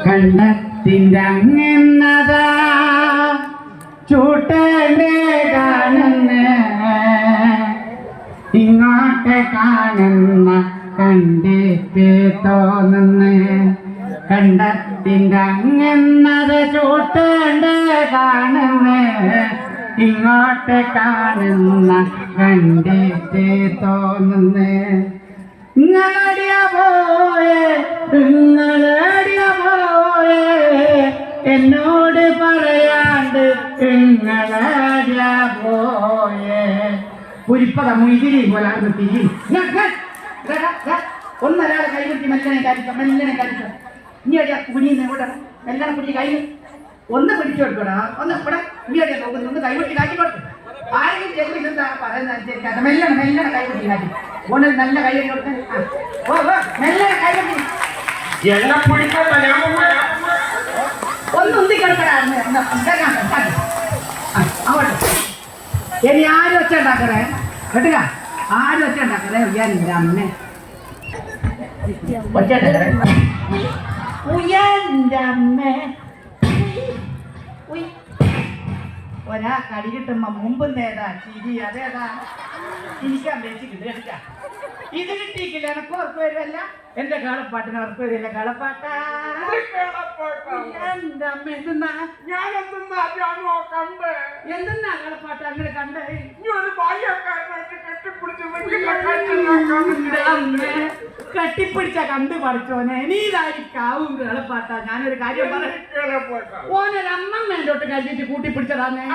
കണ്ടത്തിന്റെ അങ്ങെന്നതാ ചൂട്ടന്റെ കാണുന്ന ഇങ്ങോട്ട് കാണുന്ന കണ്ടിട്ട് തോന്നുന്നു. കണ്ടത്തിന്റെ അങ്ങെന്നത് ചൂട്ടന്റെ കാണുന്ന ഇങ്ങോട്ട് കാണുന്ന കണ്ടിട്ട് തോന്നുന്നു. ഇങ്ങളടിയ പോയേ ഇങ്ങളടിയ പോയേ എന്നോട് പറയാണ്ട് ഇങ്ങളടിയ പോയേ. പുരിപ്പത മുയിതിരി പോലെ തിരി ഒന്നൊരാളെ കൈവെട്ടി മെല്ലനെ കാര്യം ഇനി അടിയാ കുഞ്ഞിന്ന് ഇവിടെ മെല്ലനെ കുട്ടി കൈ ഒന്ന് പിടിച്ചു കൊടുക്കടാ. ഒന്ന് ഇവിടെ ഇനി അടിയാ നോക്കുന്നു. ഒന്ന് കൈവെട്ടി കാറ്റി കൊടുക്കും. ആരെങ്കിലും ചെറിയ ഇതെന്താ പറയുന്നത്? മെല്ലനെ മെല്ലനെ കൈവെട്ടി കാറ്റി ഓന് നല്ല കൈവെട്ടി കൊടുത്ത് മെല്ലനെ കൈവെട്ടി ഒന്നുന്തി കിടക്കടാ. ഇനി ആരും ഒച്ച ഉണ്ടാക്കണേ കേട്ടുക. ആരും ഒച്ച ഉണ്ടാക്കണേ. ഉയ്യാനില്ല അമ്മേ ഒച്ച ഉയ്യാൻ്റെ അമ്മേ. ഒരാ കടി കിട്ടുമ്പോ മുമ്പ് നേതാ ചിരി അതേതാ ചിരിക്കാൻ വെച്ചിട്ട് എടുക്കാം. ഇത് കിട്ടിയിട്ടില്ല. എനക്ക് ഉറപ്പ് വരുമല്ല. എന്റെ കളപ്പാട്ടിന് ഉറപ്പ് വരില്ല. കളപ്പാട്ട എന്തെന്നാ കളപ്പാട്ട അങ്ങനെ കണ്ടേ? കെട്ടിപ്പിടിച്ച കണ്ടു പഠിച്ചോനെ നീതായിരിക്കാവും കളപ്പാട്ട. ഞാനൊരു കാര്യം പറയാം. ഓനൊരമ്മ മേലോട്ട് കഴിഞ്ഞിട്ട് കൂട്ടിപ്പിടിച്ചതാന്നേ.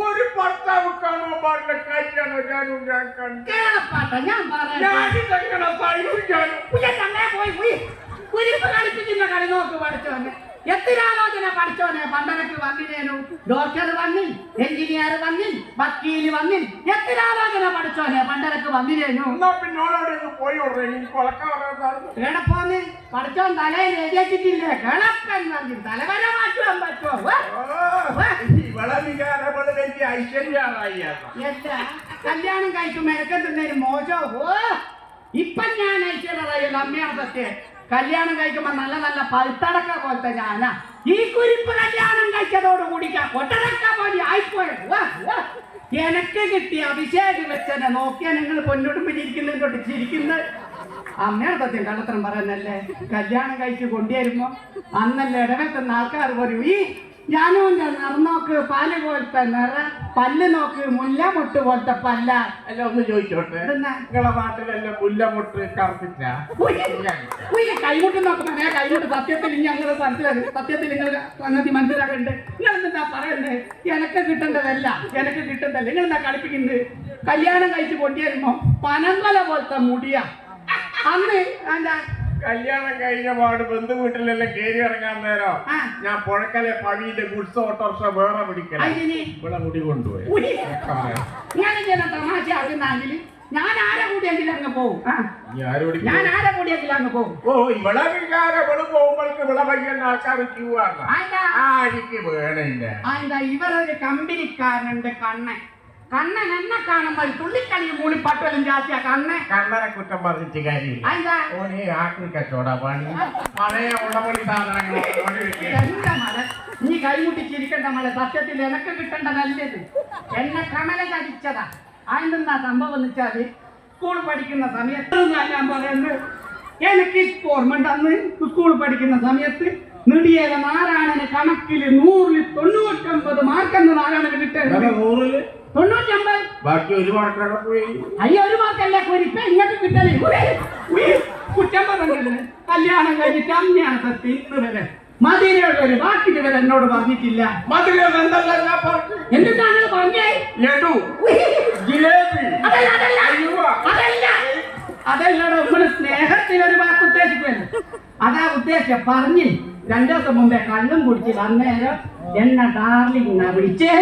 ഒരു ഭർത്താവ് കാണോ പാടില്ല കഴിക്കാനോ ഞാനും ഞാൻ കണ്ടു. ഞാൻ കളി നോക്ക് പഠിച്ചോനെ. എത്തിരാലോചന പഠിച്ചോനെ. പണ്ടനക്ക് വന്നിനേനു. ഡോക്ടർ വന്നിൽ, എഞ്ചിനീയർ വന്നിൽ, വക്കീല് വന്നിൽ. എത്തിരാലോചന പഠിച്ചോനെ. പണ്ടനക്ക് വന്നിനേനു. കേടപ്പോന്ന് പഠിച്ചോൻ തലയിൽ എഴുതിയിട്ടില്ലേ? കിളപ്പൻ പറഞ്ഞു തലവര മാറ്റുവാൻ പറ്റുമോ? കല്യാണം കഴിക്കും മെരക്കത്തുന്നതിന് മോശോ. ഇപ്പൊ ഞാൻ ഐശ്വര്യറായില്ല. അമ്മയാണ് സത്യം. കല്യാണം കഴിക്കുമ്പോ നല്ല നല്ല പഴുത്തടക്ക പോലത്തെ ഞാനാ. ഈ കുരിപ്പ് കല്യാണം കഴിച്ചതോട് കൂടിക്കാ കൊട്ടടക്ക പോലെ ആയിപ്പോയത്. എനക്ക് കിട്ടിയ അഭിഷേക് വെച്ചനെ നോക്കിയാ നിങ്ങൾ പൊന്നോടുമ്പിരിക്കുന്നതിനോട്ട് ചിരിക്കുന്നത്. അമ്മയാണ് സത്യം. കള്ളത്തരം പറയുന്നല്ലേ. കല്യാണം കഴിച്ച് കൊണ്ടുവരുമ്പോ അന്നല്ലേ ഇടവെത്തുന്ന ആൾക്കാർ പറയും ഈ ഞാനും നടന്നോക്ക് പാല് പോലത്തെ നിറ പല്ല് നോക്ക് മുല്ലമുട്ട് പോലത്തെ പല്ല. അല്ല ഒന്ന് ചോദിച്ചോട്ടെ, നിങ്ങളെ നാട്ടിലെല്ലാം മുല്ലമുട്ട് കറുപ്പിച്ച കൈമുട്ട് നോക്കുന്ന കൈമുട്ട് സത്യത്തിൽ ഞങ്ങൾ സത്യത്തിൽ നിങ്ങൾ സംഗതി മനസ്സിലാക്കണ്ട്. നിങ്ങൾ എന്താ പറയുന്നത്? എനക്ക് കിട്ടേണ്ടതല്ല. എനക്ക് കിട്ടുന്നതല്ല. നിങ്ങൾ എന്താ കളിപ്പിക്കുന്നത്? കല്യാണം കഴിച്ച് കൊണ്ടുവരുമ്പോ പനങ്കൊല പോലത്തെ മുടിയാ. അന്ന് എന്താ കല്യാണം കഴിഞ്ഞ പാട് ബന്ധു വീട്ടിലെല്ലാം കയറി ഇറങ്ങാൻ നേരം ഞാൻ പുഴക്കലെ പവിന്റെ ഗുഡ്സ് ഓട്ടോറിക്ഷ വേറെ പിടിക്കല ഇവിടെ മുടി കൊണ്ടുപോയി. തമാശ ആക്കുന്നെങ്കിൽ ഞാൻ ആരെ കൂടിയെങ്കിലും അങ്ങ് പോകും. ഞാൻ ആരെ കൂടിയെങ്കിലും അങ്ങ് പോകും. ഓ ഇവിടെ വികാരങ്ങള് പോകുമ്പോഴേക്ക് ഇവിടെ പയ്യുന്ന ആൾക്കാർ ക്യൂ ആണ്. ആർക്ക് വേണില്ല. എന്താ ഇവരൊരു കമ്പനിക്കാരനുണ്ട് കണ്ണൻ. കണ്ണൻ എന്നെ കാണുമ്പോൾ തുള്ളിക്കളിയും മൂളിപ്പാട്ടും ജാസ്തിയാ. കണ്ണനെ കുറ്റം പറഞ്ഞിട്ട് കാര്യമില്ല. ആക്രി കച്ചവട പണി പഴയ ഉടമണി സാധനങ്ങൾ. നീ കൈമുട്ടിച്ചിരിക്കണ്ട മല. സത്യത്തിൽ എനക്ക് കിട്ടേണ്ട നല്ലത്. എന്നെ കമല ചതിച്ചതാ. അതിനെന്താ സംഭവം എന്ന് വെച്ചാല് സ്കൂൾ പഠിക്കുന്ന സമയത്ത് ഞാൻ പറയുന്നത് എനിക്ക് ഓർമ്മ. അന്ന് സ്കൂൾ പഠിക്കുന്ന സമയത്ത് നെടിയേല നാരായണന് കണക്കിൽ 100ൽ 99 മാർക്കെന്ന് നാരായണന് കിട്ടുന്നത്. 100ൽ 99. ബാക്കി ഒരു മാർക്കാണ് പോയി. അയ്യോ ഒരു മാർക്കല്ല കുരിപ്പ ഇങ്ങോട്ട് കിട്ടലേ. കുറ്റം പറഞ്ഞത് കല്യാണം കഴിഞ്ഞിട്ട് അമ്മയാണ് സത്യം വരെ മതിരയുള്ളവര് ബാക്കി ഇവർ എന്നോട് പറഞ്ഞിട്ടില്ല. എന്താണ് പറഞ്ഞേ? അതല്ലടോ നമ്മള് സ്നേഹത്തിലൊരു വാക്ക് ഉദ്ദേശിക്കുമല്ലോ. അതാ ഉദ്ദേശം. പറഞ്ഞ് 2 ദിവസം മുമ്പേ കള്ളും കുടിച്ചില്ല. അന്നേരം എന്നെ ഡാർലിംഗ് വിളിച്ചേ.